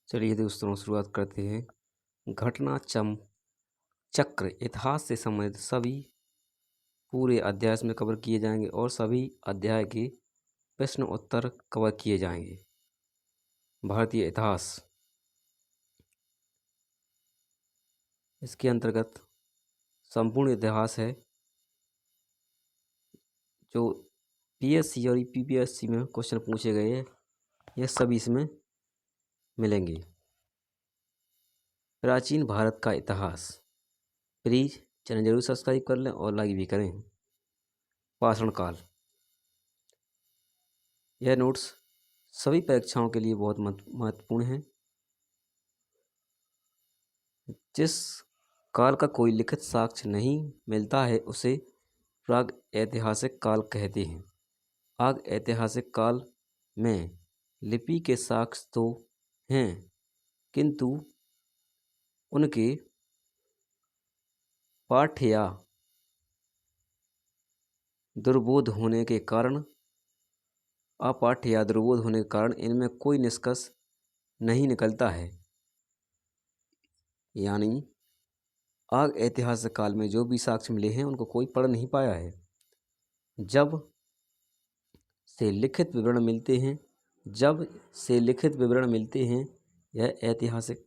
चलिए दोस्तों शुरुआत करते हैं। घटना चक्र इतिहास से संबंधित सभी पूरे अध्याय में कवर किए जाएंगे और सभी अध्याय के प्रश्न उत्तर कवर किए जाएंगे। भारतीय इतिहास इसके अंतर्गत संपूर्ण इतिहास है जो पीएससी और पीपीएससी में क्वेश्चन पूछे गए हैं, यह सभी इसमें मिलेंगे। प्राचीन भारत का इतिहास। प्लीज चैनल जरूर सब्सक्राइब कर लें और लाइक भी करें। पाषाण काल, यह नोट्स सभी परीक्षाओं के लिए बहुत महत्वपूर्ण है। जिस काल का कोई लिखित साक्ष्य नहीं मिलता है उसे प्राग ऐतिहासिक काल कहते हैं। आग ऐतिहासिक काल में लिपि के साक्ष्य तो हैं, किंतु उनके पाठ्य या दुर्बोध होने के कारण इनमें कोई निष्कर्ष नहीं निकलता है। यानी आग ऐतिहासिक काल में जो भी साक्ष्य मिले हैं उनको कोई पढ़ नहीं पाया है। जब से लिखित विवरण मिलते हैं वह ऐतिहासिक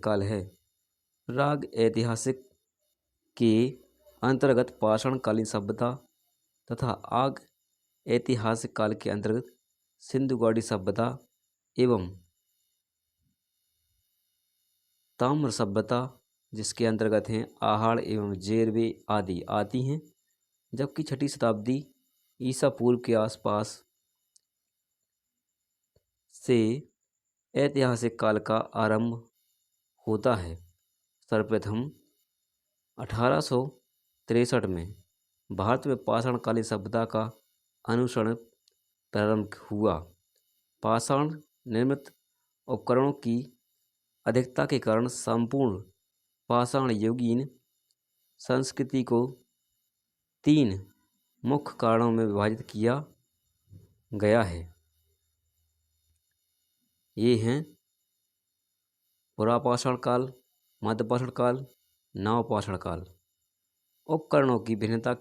काल है। प्राग ऐतिहासिक के अंतर्गत पाषाणकालीन सभ्यता तथा आग ऐतिहासिक काल के अंतर्गत सिंधु घाटी सभ्यता एवं ताम्र सभ्यता, जिसके अंतर्गत हैं आहाड़ एवं जेरवे आदि आती हैं। जबकि 6ठी शताब्दी ईसा पूर्व के आसपास से ऐतिहासिक काल का आरंभ होता है। सर्वप्रथम 1863 में भारत में पाषाणकालीन सभ्यता का अनुसरण प्रारंभ हुआ। पाषाण निर्मित उपकरणों की अधिकता के कारण संपूर्ण पाषाण युगीन संस्कृति को 3 मुख्य कारणों में विभाजित किया गया है। ये हैं पुरापाषाण काल, मध्यपाषाण काल, नवपाषाण काल। उपकरणों की भिन्नता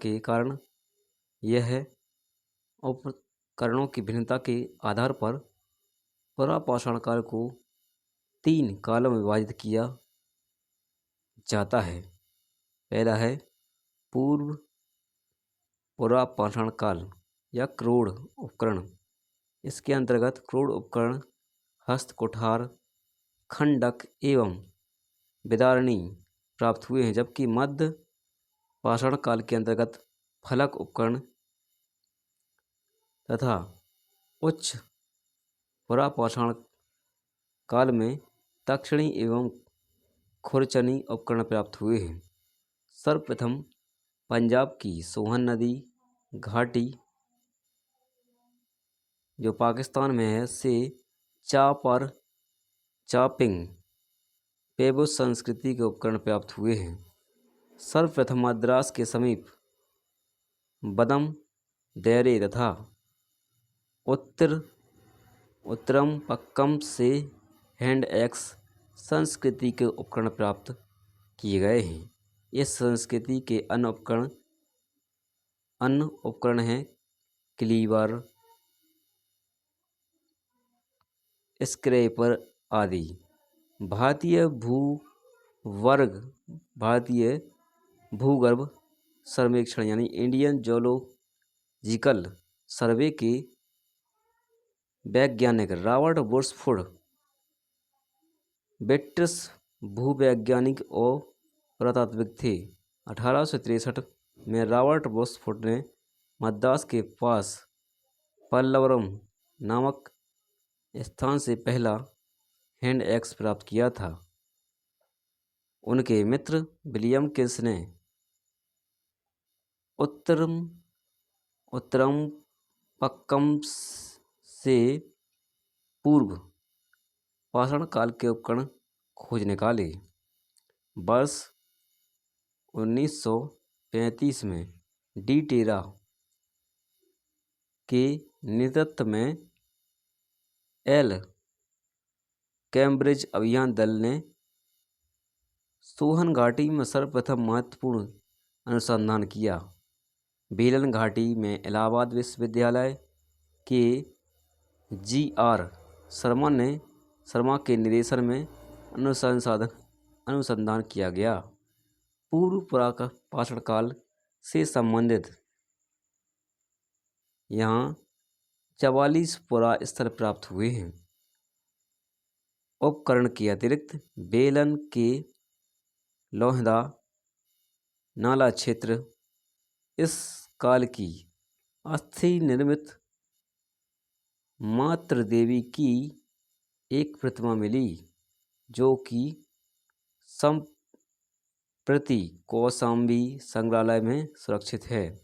के आधार पर पुरापाषाण काल को 3 कालों में विभाजित किया जाता है। पहला है पूर्व पुरापाषाण काल या क्रोढ़ उपकरण। इसके अंतर्गत क्रोढ़ उपकरण हस्त, कुठार, खंडक एवं विदारणी प्राप्त हुए हैं। जबकि मध्य पाषाण काल के अंतर्गत फलक उपकरण तथा उच्च पुरापाषाण काल में तक्षणी एवं खुरचनी उपकरण प्राप्त हुए हैं। सर्वप्रथम पंजाब की सोहन नदी घाटी जो पाकिस्तान में है से चापिंग पेबुस संस्कृति के उपकरण प्राप्त हुए हैं। सर्वप्रथम मद्रास के समीप बदम दैरे तथा उत्तरम पक्कम से हैंड एक्स संस्कृति के उपकरण प्राप्त किए गए हैं। इस संस्कृति के अन्य उपकरण हैं क्लीवर, स्क्रैपर आदि। भारतीय भूगर्भ सर्वेक्षण यानी इंडियन जोलॉजिकल सर्वे के वैज्ञानिक रॉबर्ट वुड्सफोर्ड ब्रिटिश भूवैज्ञानिक और पुरातात्विक थे। 1863 में रॉबर्ट वुड्सफोर्ड ने मद्रास के पास पल्लवरम नामक स्थान से पहला हैंड एक्स प्राप्त किया था। उनके मित्र विलियम किल्स ने उत्तरम पक्कम से पूर्व पाषाण काल के उपकरण खोज निकाले। वर्ष 1935 में डी टेरा के नेतृत्व में एल कैम्ब्रिज अभियान दल ने सोहन घाटी में सर्वप्रथम महत्वपूर्ण अनुसंधान किया। बेलन घाटी में इलाहाबाद विश्वविद्यालय के G.R. शर्मा के निर्देशन में अनुसंधान किया गया। पूर्व पाषाण काल से संबंधित यहाँ 44 पुरास्थल प्राप्त हुए हैं। उपकरण के अतिरिक्त बेलन के लोहदा नाला क्षेत्र इस काल की अस्थि निर्मित मातृ देवी की एक प्रतिमा मिली, जो कि संप्रति कौशाम्बी संग्रहालय में सुरक्षित है।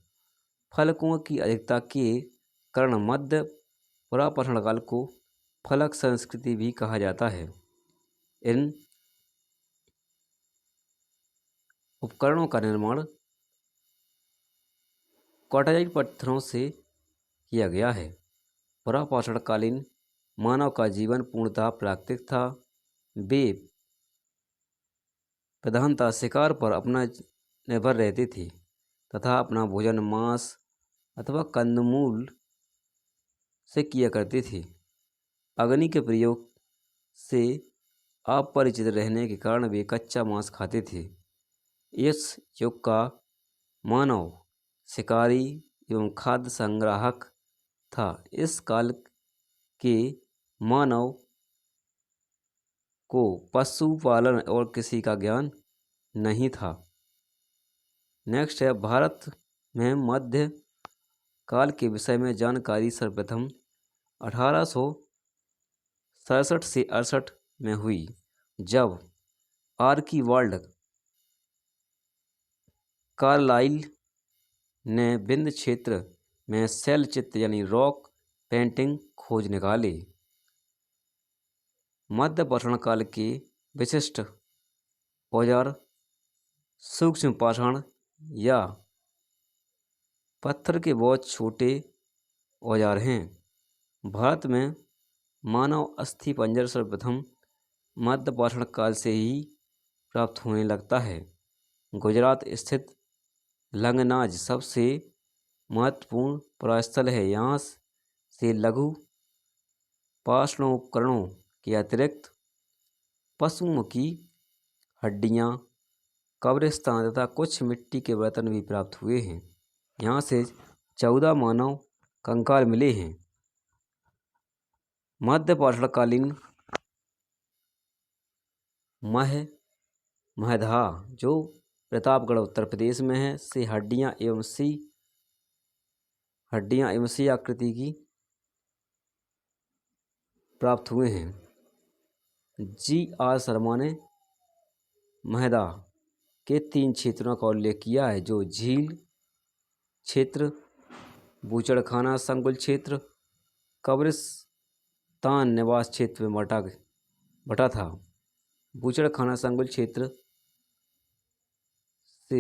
फलकों की अधिकता के कारण मध्य पुरापाषाण काल को फलक संस्कृति भी कहा जाता है। इन उपकरणों का निर्माण क्वार्टजाइट पत्थरों से किया गया है। पुरापाषाणकालीन मानव का जीवन पूर्णतः प्राकृतिक था। वे प्रधानतः शिकार पर अपना निर्भर रहते थे तथा अपना भोजन मांस अथवा कंदमूल से किया करते थे। अग्नि के प्रयोग से अपरिचित रहने के कारण वे कच्चा मांस खाते थे। इस युग का मानव शिकारी एवं खाद्य संग्राहक था। इस काल के मानव को पशुपालन और कृषि का ज्ञान नहीं था। नेक्स्ट है भारत में मध्य काल के विषय में जानकारी सर्वप्रथम 1867 से 68 में हुई, जब आर्कीवाल्ड कार्लाइल ने विंध्य क्षेत्र में शैल चित्र यानी रॉक पेंटिंग खोज निकाले। मध्य पाषाण काल के विशिष्ट औजार सूक्ष्म पाषाण या पत्थर के बहुत छोटे औजार हैं। भारत में मानव अस्थि पंजर सर्वप्रथम मध्य पाषाण काल से ही प्राप्त होने लगता है। गुजरात स्थित लंगनाज सबसे महत्वपूर्ण पुरास्थल है। यहाँ से लघु पाषाणोपकरणों के अतिरिक्त पशुओं की हड्डियाँ, कब्रिस्तान तथा कुछ मिट्टी के बर्तन भी प्राप्त हुए हैं। यहाँ से 14 मानव कंकाल मिले हैं। मध्य पाषाणकालीन महधा, जो प्रतापगढ़ उत्तर प्रदेश में है, से हड्डियाँ एवं सी आकृति की प्राप्त हुए हैं। G.R. शर्मा ने महदा के 3 क्षेत्रों का उल्लेख किया है, जो झील क्षेत्र, बूचड़खाना संकुल क्षेत्र, कब्रिस्तान निवास क्षेत्र में बटा था। बूचड़खाना संकुल क्षेत्र से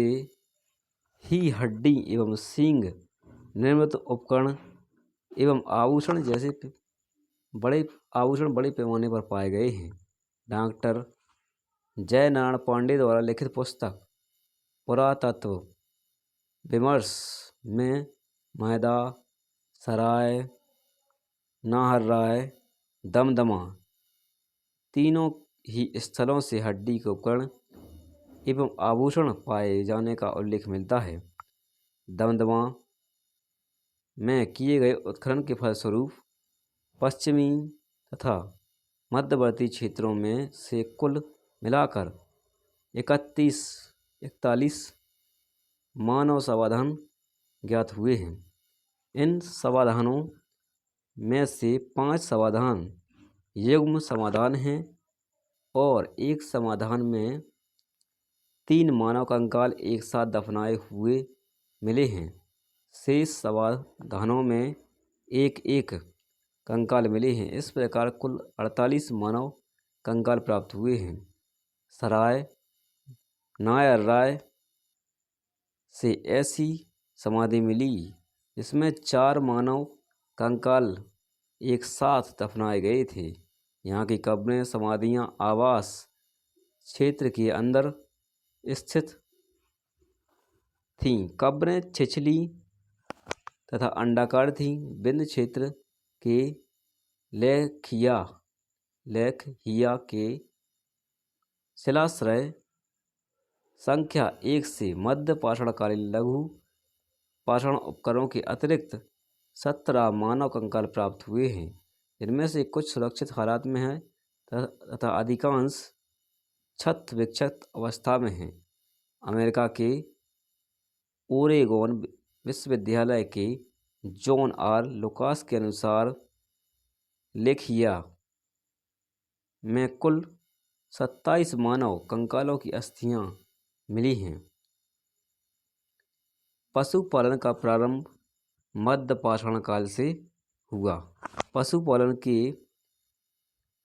ही हड्डी एवं सींग निर्मित उपकरण एवं आभूषण बड़े पैमाने पर पाए गए हैं। डॉक्टर जय नारायण पांडे द्वारा लिखित पुस्तक पुरातत्व विमर्श में महदा, सराय, नाहरराय, दमदमा तीनों ही स्थलों से हड्डी के उपकरण एवं आभूषण पाए जाने का उल्लेख मिलता है। दमदमा में किए गए उत्खनन के फलस्वरूप पश्चिमी तथा मध्यवर्ती क्षेत्रों में से कुल मिलाकर 41 मानव समाधान ज्ञात हुए हैं। इन समाधानों में से 5 समाधान युग्म समाधान हैं और एक समाधान में 3 मानव कंकाल एक साथ दफनाए हुए मिले हैं। शेष समाधानों में एक कंकाल मिले हैं। इस प्रकार कुल 48 मानव कंकाल प्राप्त हुए हैं। सराय नायर राय से ऐसी समाधि मिली जिसमें 4 मानव कंकाल एक साथ दफनाए गए थे। यहाँ की कब्रें समाधियाँ आवास क्षेत्र के अंदर स्थित थीं। कब्रें छिछली तथा अंडाकार थीं। विंध्य क्षेत्र के लेखहिया के शिलाश्रय संख्या 1 से मध्य पाषाणकालीन लघु पाषाण उपकरणों के अतिरिक्त 17 मानव कंकाल प्राप्त हुए हैं, जिनमें से कुछ सुरक्षित हालात में हैं तथा अधिकांश क्षत विक्षत अवस्था में हैं। अमेरिका के ओरेगोन विश्वविद्यालय के जॉन आर लुकास के अनुसार लेखहिया में कुल 27 मानव कंकालों की अस्थियां मिली हैं। पशुपालन का प्रारंभ मध्य पाषाण काल से हुआ। पशुपालन के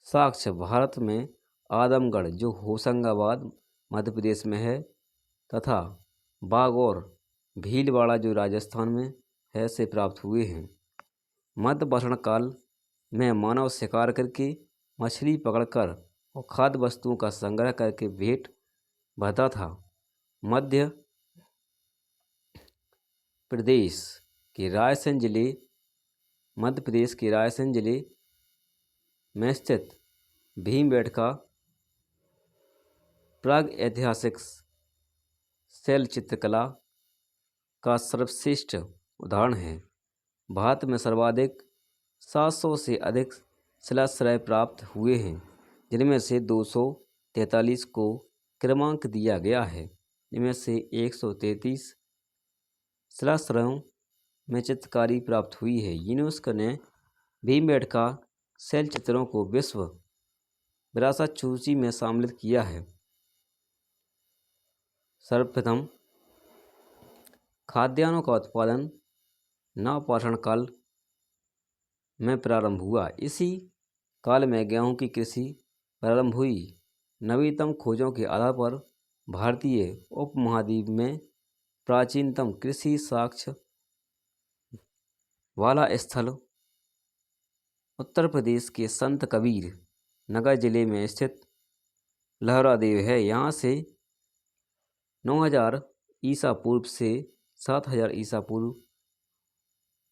साक्ष्य भारत में आदमगढ़, जो होशंगाबाद मध्य प्रदेश में है, तथा बाघ और भीलवाड़ा, जो राजस्थान में है, से प्राप्त हुए हैं। मध्य पाषाण काल में मानव शिकार करके, मछली पकड़कर और खाद्य वस्तुओं का संग्रह करके पेट भरता था। मध्य प्रदेश के रायसेन जिले में स्थित भीमबेटका प्राग ऐतिहासिक शैल चित्रकला का सर्वश्रेष्ठ उदाहरण है। भारत में सर्वाधिक 700 से अधिक शिलाश्रय प्राप्त हुए हैं, जिनमें से 243 को क्रमांक दिया गया है। इनमें से 133 शिलाश्रयों में चित्रकारी प्राप्त हुई है। यूनेस्को ने भीमबेटका शैल चित्रों को विश्व विरासत सूची में सम्मिलित किया है। सर्वप्रथम खाद्यान्नों का उत्पादन नवपाषाण काल में प्रारंभ हुआ। इसी काल में गेहूं की कृषि प्रारंभ हुई। नवीनतम खोजों के आधार पर भारतीय उपमहाद्वीप में प्राचीनतम कृषि साक्ष्य वाला स्थल उत्तर प्रदेश के संत कबीर नगर जिले में स्थित लहरादेव है। यहाँ से 9000 ईसा पूर्व से 7000 ईसा पूर्व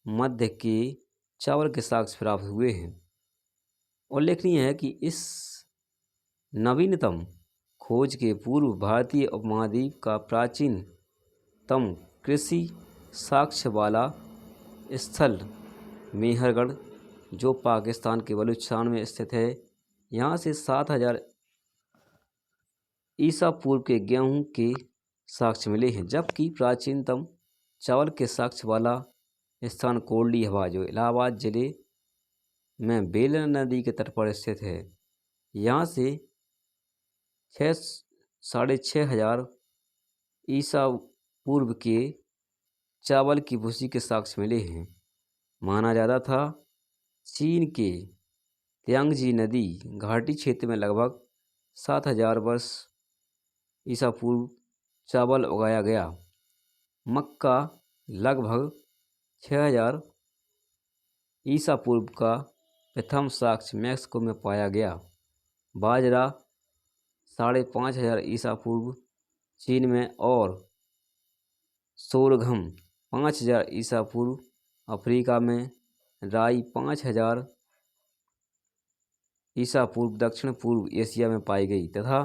मध्य के चावल के साक्ष्य प्राप्त हुए हैं। उल्लेखनीय है कि इस नवीनतम खोज के पूर्व भारतीय उपमहाद्वीप का प्राचीनतम कृषि साक्ष्य वाला स्थल मेहरगढ़, जो पाकिस्तान के बलूचिस्तान में स्थित है, यहाँ से 7000 ईसा पूर्व के गेहूं के साक्ष्य मिले हैं। जबकि प्राचीनतम चावल के साक्ष्य वाला स्थान कोल्डी हवा, जो इलाहाबाद जिले में बेलन नदी के तट पर स्थित है, यहाँ से 6500 ईसा पूर्व के चावल की भूसी के साक्ष्य मिले हैं। माना जाता था चीन के त्यांगजी नदी घाटी क्षेत्र में लगभग 7000 वर्ष ईसा पूर्व चावल उगाया गया। मक्का लगभग 6000 ईसा पूर्व का प्रथम साक्ष्य मैक्सिको में पाया गया। बाजरा 5500 ईसा पूर्व चीन में और सोरघम 5000 ईसा पूर्व अफ्रीका में, राई 5000 ईसा पूर्व दक्षिण पूर्व एशिया में पाई गई तथा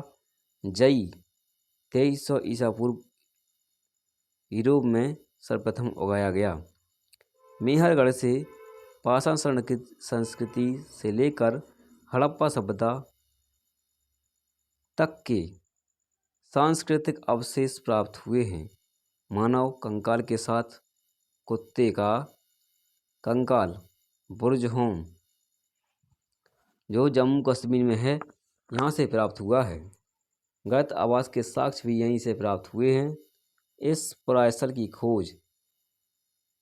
जई 2300 ईसा पूर्व यूरोप में सर्वप्रथम उगाया गया। मेहरगढ़ से पाषाण संस्कृति से लेकर हड़प्पा सभ्यता तक के सांस्कृतिक अवशेष प्राप्त हुए हैं। मानव कंकाल के साथ कुत्ते का कंकाल बुर्जहोम, जो जम्मू कश्मीर में है, यहाँ से प्राप्त हुआ है। गत आवास के साक्ष्य भी यहीं से प्राप्त हुए हैं। इस पुरास्थल की खोज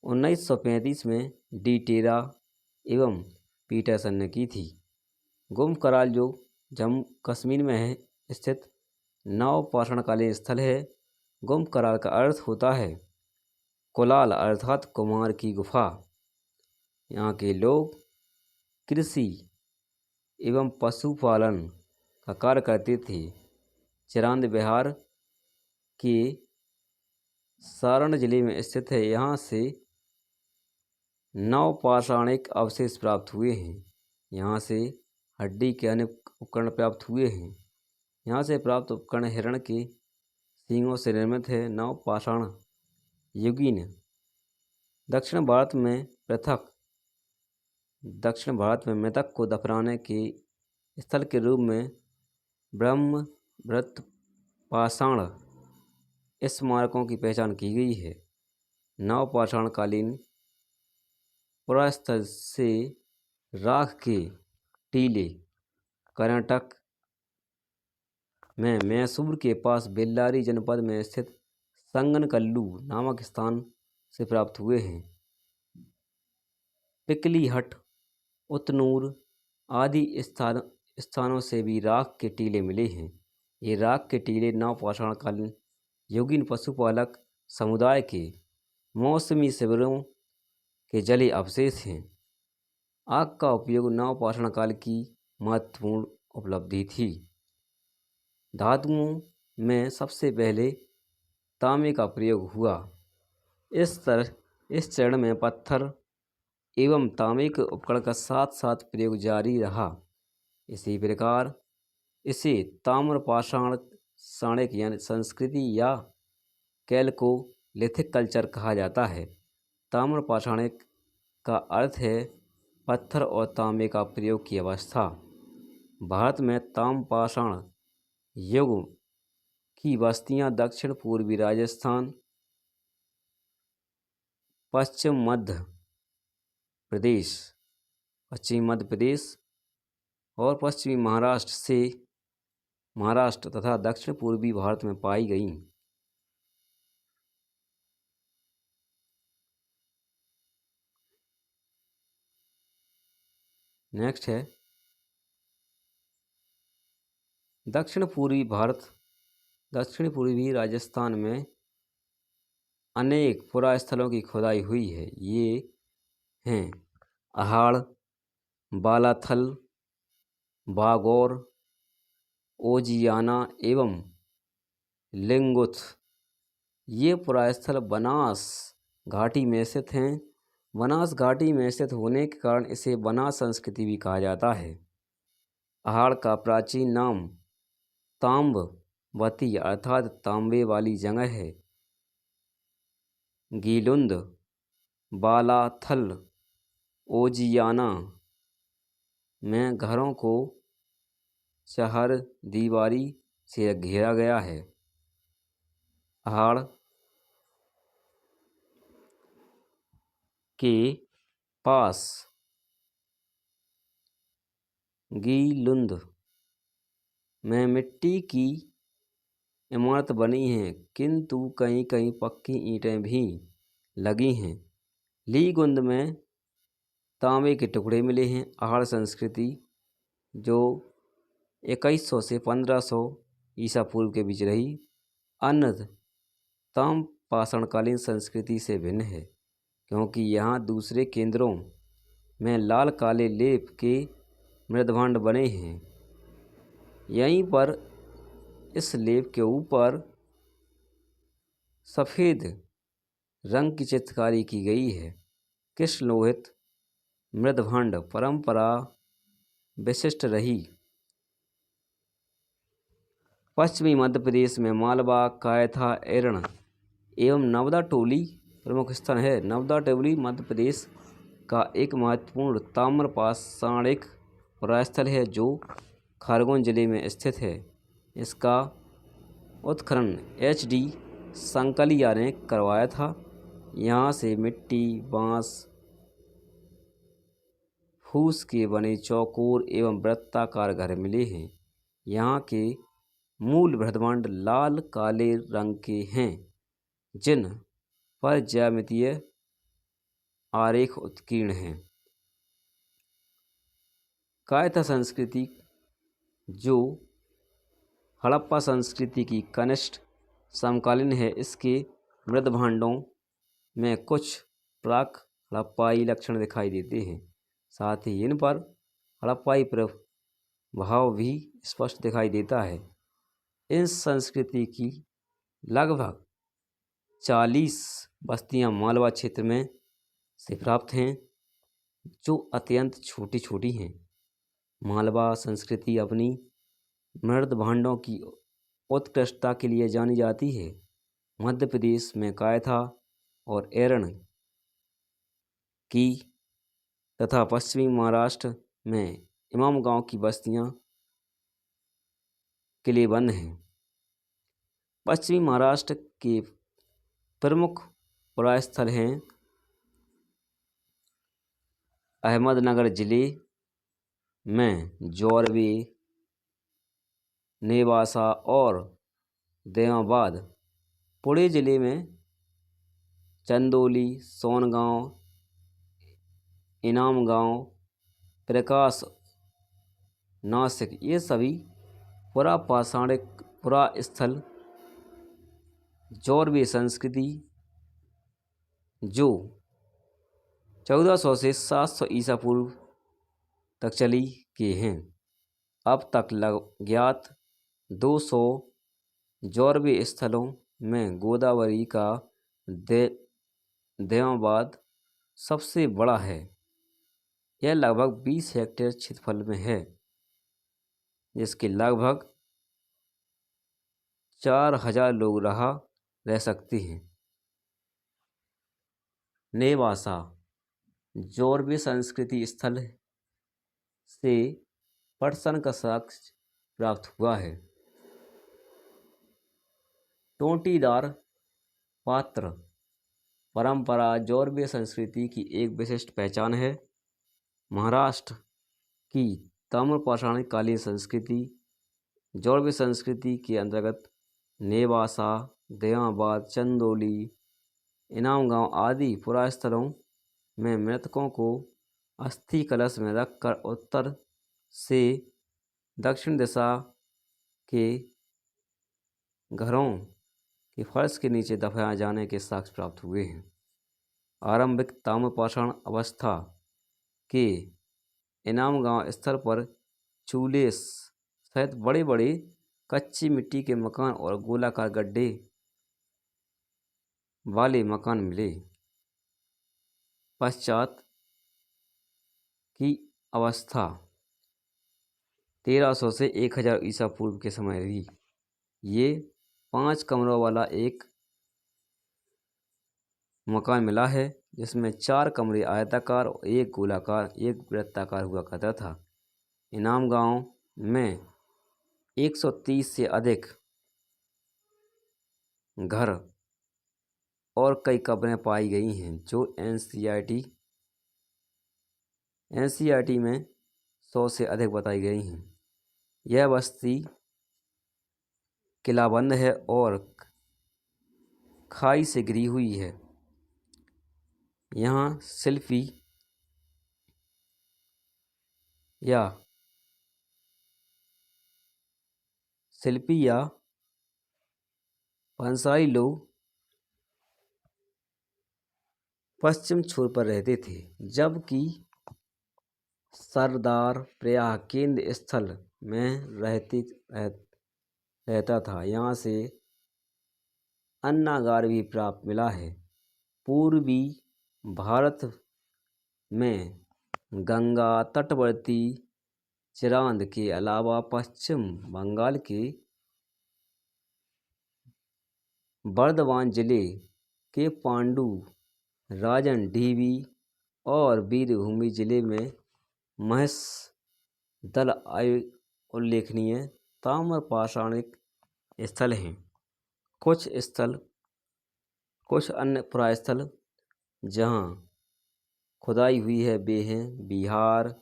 1935 में डी टेरा एवं पीटरसन ने की थी। गुम्फ कराल, जो जम्मू कश्मीर में है स्थित नवपाषाणकालीन स्थल है। गुम्फ कराल का अर्थ होता है कुलाल अर्थात कुमार की गुफा। यहाँ के लोग कृषि एवं पशुपालन का कार्य करते थे। चिरांद बिहार के सारण जिले में स्थित है। यहाँ से नवपाषाणिक अवशेष प्राप्त हुए हैं। यहाँ से हड्डी के अन्य उपकरण प्राप्त हुए हैं। यहाँ से प्राप्त उपकरण हिरण के सींगों से निर्मित है। नवपाषाण युगीन दक्षिण भारत में मृतक को दफनाने के स्थल के रूप में ब्रह्मवृत पाषाण स्मारकों की पहचान की गई है। नवपाषाणकालीन पुरास्थल से राख के टीले कर्नाटक में मैसूर के पास बेल्लारी जनपद में स्थित संगनकल्लू नामक स्थान से प्राप्त हुए हैं। पिकलीहट, उतनूर आदि स्थानों से भी राख के टीले मिले हैं। ये राख के टीले नवपाषाणकालीन युगीन पशुपालक समुदाय के मौसमी शिविरों के जले अवशेष हैं। आग का उपयोग नवपाषाण काल की महत्वपूर्ण उपलब्धि थी। धातुओं में सबसे पहले तांबे का प्रयोग हुआ। इस चरण में पत्थर एवं तांबे के उपकरण का साथ साथ प्रयोग जारी रहा। इसी प्रकार इसे ताम्रपाषाण साणिक यानी संस्कृति या कैल्कोलिथिक कल्चर कहा जाता है। ताम्रपाषाणिक का अर्थ है पत्थर और तांबे का प्रयोग की अवस्था। भारत में ताम्रपाषाण युग की बस्तियां दक्षिण पूर्वी राजस्थान, पश्चिमी मध्य प्रदेश और पश्चिमी महाराष्ट्र तथा दक्षिण पूर्वी भारत में पाई गई। नेक्स्ट है दक्षिण पूर्वी राजस्थान में अनेक पुरास्थलों की खुदाई हुई है। ये हैं अहाड़, बालाथल, बागौर, ओजियाना एवं लिंगुथ। ये पुरास्थल बनास घाटी में स्थित हैं। बनास घाटी में स्थित होने के कारण इसे बनास संस्कृति भी कहा जाता है। अहाड़ का प्राचीन नाम ताम्बवती अर्थात तांबे वाली जगह है। गीलुंद, बालाथल, ओजियाना में घरों को चहारदीवारी से घेरा गया है। अहाड़ के पास गीलुंद में मिट्टी की इमारत बनी है, किंतु कहीं कहीं पक्की ईंटें भी लगी हैं। लीगुंद में तांबे के टुकड़े मिले हैं। अहाड़ संस्कृति जो 2100 से 1500 ईसा पूर्व के बीच रही, अन्य ताम्रपाषाणकालीन संस्कृति से भिन्न है, क्योंकि यहाँ दूसरे केंद्रों में लाल काले लेप के मृदभांड बने हैं। यहीं पर इस लेप के ऊपर सफ़ेद रंग की चित्रकारी की गई है। कृष्ण लोहित मृदभांड परंपरा विशिष्ट रही। पश्चिमी मध्य प्रदेश में मालवा, कायथा, एरण एवं नवदा टोली प्रमुख स्थान है। नवदा टोली मध्य प्रदेश का एक महत्वपूर्ण ताम्रपाषाणिक पुरास्थल है जो खरगोन जिले में स्थित है। इसका उत्खनन HD संकलिया ने करवाया था। यहाँ से मिट्टी, बांस, फूस के बने चौकोर एवं वृत्ताकार घर मिले हैं। यहाँ के मूल मृदभांड लाल काले रंग के हैं, जिन पर ज्यामितीय आरेख उत्कीर्ण हैं। कायथा संस्कृति जो हड़प्पा संस्कृति की कनिष्ठ समकालीन है, इसके मृदभांडों में कुछ प्राक हड़प्पाई लक्षण दिखाई देते हैं। साथ ही इन पर हड़प्पाई भाव भी स्पष्ट दिखाई देता है। इन संस्कृति की लगभग 40 बस्तियां मालवा क्षेत्र में से प्राप्त हैं, जो अत्यंत छोटी छोटी हैं। मालवा संस्कृति अपनी मृद भांडों की उत्कृष्टता के लिए जानी जाती है। मध्य प्रदेश में कायथा और एरण की तथा पश्चिमी महाराष्ट्र में इमाम गांव की बस्तियां किलेबंद हैं। पश्चिमी महाराष्ट्र के प्रमुख पुरास्थल हैं अहमदनगर जिले में जोरवे, नेवासा और देवाबाद। पुणे जिले में चंदोली, सोनगांव, इनामगांव, प्रकाश, नासिक ये सभी पुरापाषाणिक पुरास्थल जोरवे संस्कृति जो 1400 से 700 ईसा पूर्व तक चली के हैं। अब तक ज्ञात 200 जोरवे स्थलों में गोदावरी का देवाबाद सबसे बड़ा है। यह लगभग 20 हेक्टेयर क्षेत्रफल में है, जिसके लगभग 4000 लोग रह सकते हैं। नेवासा जोरवे संस्कृति स्थल से पटसन का साक्ष्य प्राप्त हुआ है। टोंटीदार पात्र परंपरा जोरवे संस्कृति की एक विशिष्ट पहचान है। महाराष्ट्र की ताम्रपाषाणिक कालीन संस्कृति जोरवे संस्कृति के अंतर्गत नेवासा, देवाबाद, चंदोली, इनामगांव आदि पुरास्थलों में मृतकों को अस्थि कलश में रखकर उत्तर से दक्षिण दिशा के घरों के फर्श के नीचे दफनाए जाने के साक्ष्य प्राप्त हुए हैं। आरंभिक ताम्रपाषाण अवस्था के इनामगांव स्थल पर चूल्हे सहित बड़े बड़े कच्ची मिट्टी के मकान और गोलाकार गड्ढे वाले मकान मिले। पश्चात की अवस्था 1300 से 1000 ईसा पूर्व के समय रही। ये 5 कमरों वाला एक मकान मिला है, जिसमें 4 कमरे आयताकार और एक गोलाकार एक वृत्ताकार हुआ करता था। इनाम गांव में 130 से अधिक घर और कई कब्रें पाई गई हैं, जो एनसीईआरटी में 100 से अधिक बताई गई हैं। यह बस्ती किलाबंद है और खाई से घिरी हुई है। यहाँ शिल्पी या पंसाई लोग पश्चिम छोर पर रहते थे, जबकि सरदार प्रायः केंद्र स्थल में रहता था। यहाँ से अन्नागार भी प्राप्त मिला है। पूर्वी भारत में गंगा तटवर्ती चिरांद के अलावा पश्चिम बंगाल के बर्धमान जिले के पांडु, राजन ढीवी और वीरभूमि जिले में महस दल उल्लेखनीय ताम्रपाषाणिक स्थल हैं। कुछ अन्य पुरास्थल जहाँ खुदाई हुई है वे हैं बिहार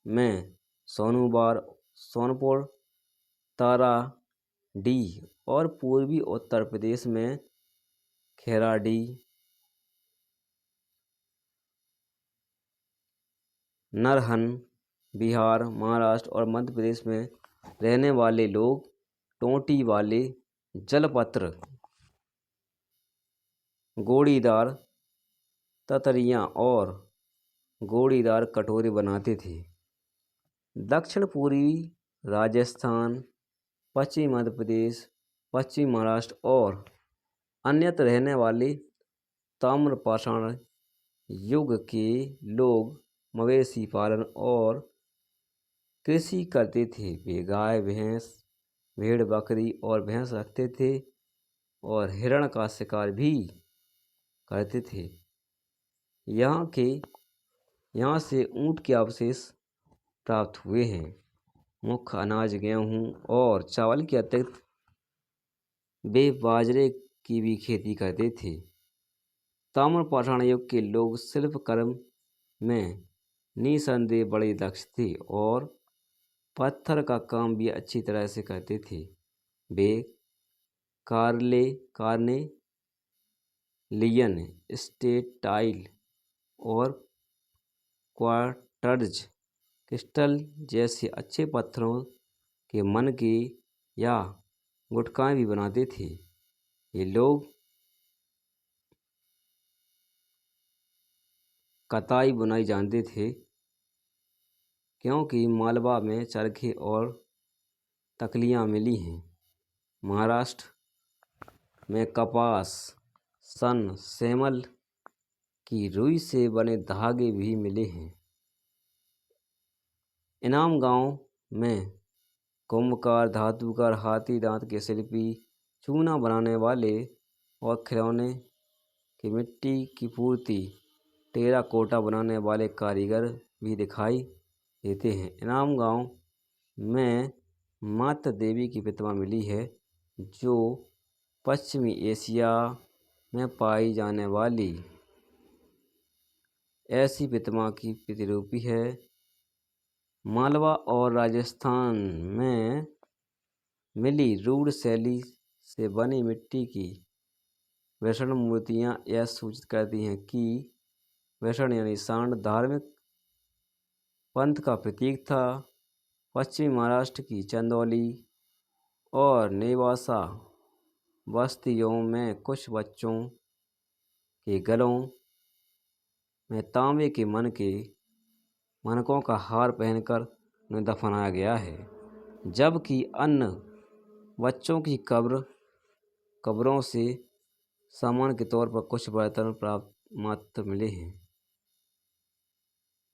में सोनपुर, ताराडीह और पूर्वी उत्तर प्रदेश में खेराडी, नरहन। बिहार, महाराष्ट्र और मध्य प्रदेश में रहने वाले लोग टोंटी वाले जलपत्र, गोड़ीदार ततरियाँ और गोड़ीदार कटोरे बनाते थे। दक्षिण पूर्वी राजस्थान, पश्चिमी मध्य प्रदेश, पश्चिमी महाराष्ट्र और अन्यत्र रहने वाले ताम्रपाषाण युग के लोग मवेशी पालन और कृषि करते थे। वे गाय, भैंस, भेड़, बकरी और भैंस रखते थे और हिरण का शिकार भी करते थे। यहाँ से ऊँट के अवशेष प्राप्त हुए हैं। मुख्य अनाज गेहूँ और चावल के अतिरिक्त वे बाजरे की भी खेती करते थे। ताम्रपाषाण युग के लोग शिल्प कर्म में निसंदेह बड़े दक्ष थे और पत्थर का काम भी अच्छी तरह से करते थे। वे कार्नेलियन, स्टेटाइल और क्वार्ट्ज क्रिस्टल जैसे अच्छे पत्थरों के मनके या गुटकाएँ भी बनाते थे। ये लोग कताई बुनाई जानते थे क्योंकि मालवा में चरखे और तकलियाँ मिली हैं। महाराष्ट्र में कपास, सन, सेमल की रुई से बने धागे भी मिले हैं। इनाम गांव में कुम्भकार, धातुकार, हाथी दांत के शिल्पी, चूना बनाने वाले और खिलौने की मिट्टी की पूर्ति, टेराकोटा बनाने वाले कारीगर भी दिखाई देते हैं। इनाम गांव में माता देवी की प्रतिमा मिली है जो पश्चिमी एशिया में पाई जाने वाली ऐसी प्रतिमा की प्रतिरूपी है। मालवा और राजस्थान में मिली रूढ़ शैली से बनी मिट्टी की वैष्णव मूर्तियाँ यह सूचित करती हैं कि वैष्णव यानी सांड धार्मिक पंथ का प्रतीक था। पश्चिमी महाराष्ट्र की चंदौली और नेवासा बस्तियों में कुछ बच्चों के गलों में तांबे के मनकों का हार पहनकर उन्हें दफनाया गया है, जबकि अन्य बच्चों की कब्रों से सामान के तौर पर कुछ बर्तन प्राप्त मात्र मिले हैं।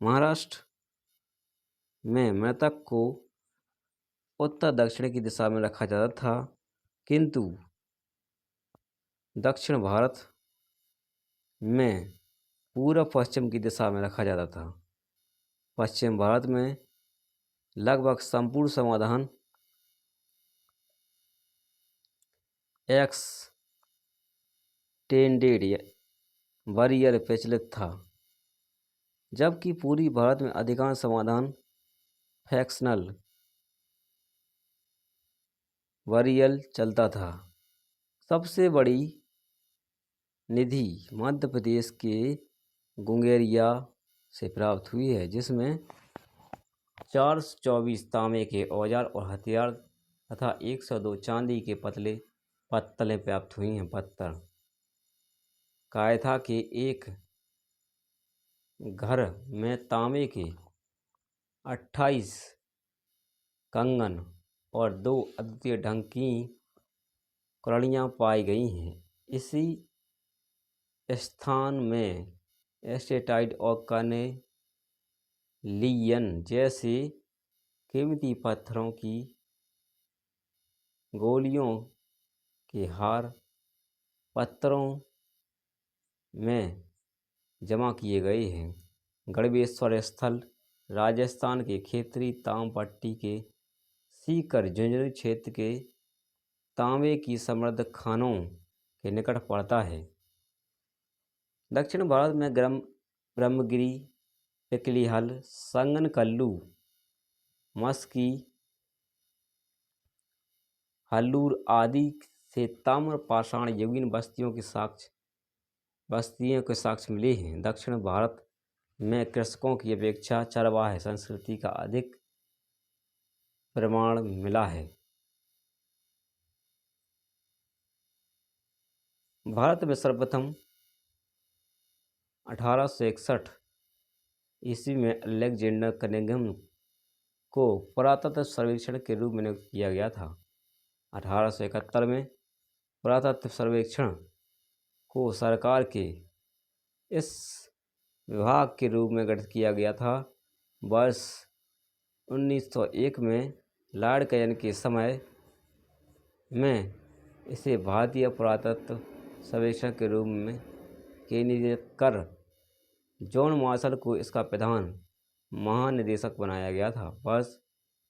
महाराष्ट्र में मृतक को उत्तर दक्षिण की दिशा में रखा जाता था, किंतु दक्षिण भारत में पूर्व पश्चिम की दिशा में रखा जाता था। पश्चिम भारत में लगभग संपूर्ण समाधान एक्सटेंडेड वरियल प्रचलित था, जबकि पूर्वी भारत में अधिकांश समाधान फ्रैक्शनल वरियल चलता था। सबसे बड़ी निधि मध्य प्रदेश के गुंगेरिया से प्राप्त हुई है, जिसमें 424 तांबे के औजार और हथियार तथा 102 चांदी के पत्तलें प्राप्त हुई हैं। पत्तल कायथा के एक घर में तांबे के 28 कंगन और 2 अद्वितीय ढंग की कड़ियाँ पाई गई हैं। इसी स्थान में एस्टेटाइट और कार्नेलियन जैसे कीमती पत्थरों की गोलियों के हार पत्थरों में जमा किए गए हैं। गढ़वेश्वर स्थल राजस्थान के खेतरी तामपट्टी के सीकर झुंझुनू क्षेत्र के तांबे की समृद्ध खानों के निकट पड़ता है। दक्षिण भारत में ब्रह्मगिरी, पिकलीहल, संगनकल्लू, मस्की, हल्लूर आदि से ताम्रपाषाण युगीन बस्तियों के साक्ष्य मिले हैं। दक्षिण भारत में कृषकों की अपेक्षा चरवाह संस्कृति का अधिक प्रमाण मिला है। भारत में सर्वप्रथम 1861 ईस्वी में अलेक्जेंडर कनिंघम को पुरातत्व सर्वेक्षण के रूप में नियुक्त किया गया था। 1871 में पुरातत्व सर्वेक्षण को सरकार के इस विभाग के रूप में गठित किया गया था। वर्ष 1901 में लॉर्ड कयन के समय में इसे भारतीय पुरातत्व सर्वेक्षण के रूप में केंद्रीकृत कर जॉन मार्शल को इसका प्रधान महानिदेशक बनाया गया था। वर्ष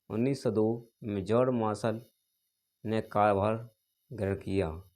1902 में जॉन मार्शल ने कार्यभार ग्रहण किया।